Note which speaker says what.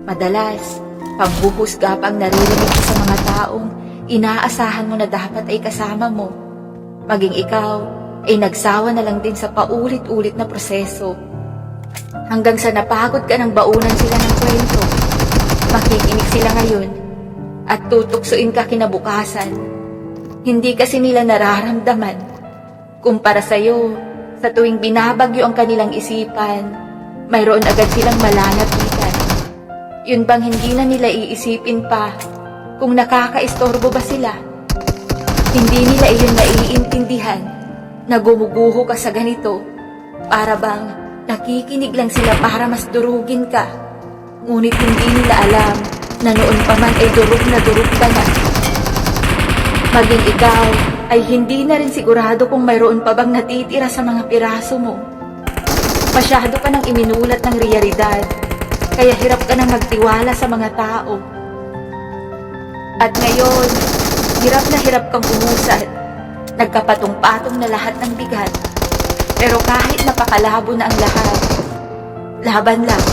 Speaker 1: Madalas, pambuhusga pa ang naririnig ko sa mga taong inaasahan mo na dapat ay kasama mo. Maging ikaw ay nagsawa na lang din sa paulit-ulit na proseso. Hanggang sa napagod ka ng baunan sila ng kwento. Makikinig sila ngayon at tutuksuin ka kinabukasan. Hindi kasi nila nararamdaman. Kumpara sa'yo, sa tuwing binabagyo ang kanilang isipan, mayroon agad silang malalapitan. Yun bang hindi na nila iisipin pa kung nakakaistorbo ba sila? Hindi nila iyon naiintindihan na gumuguho ka sa ganito. Para bang nakikinig lang sila para mas durugin ka. Ngunit hindi nila alam na noon pa man ay durug na durug ka na. Maging ikaw ay hindi na rin sigurado kung mayroon pa bang natitira sa mga piraso mo. Masyado ka nang iminulat ng realidad, kaya hirap ka nang magtiwala sa mga tao. At ngayon, hirap na hirap kang umusad. Nagkapatong-patong na lahat ng bigat. Pero kahit napakalabo na ang lahat, laban lang.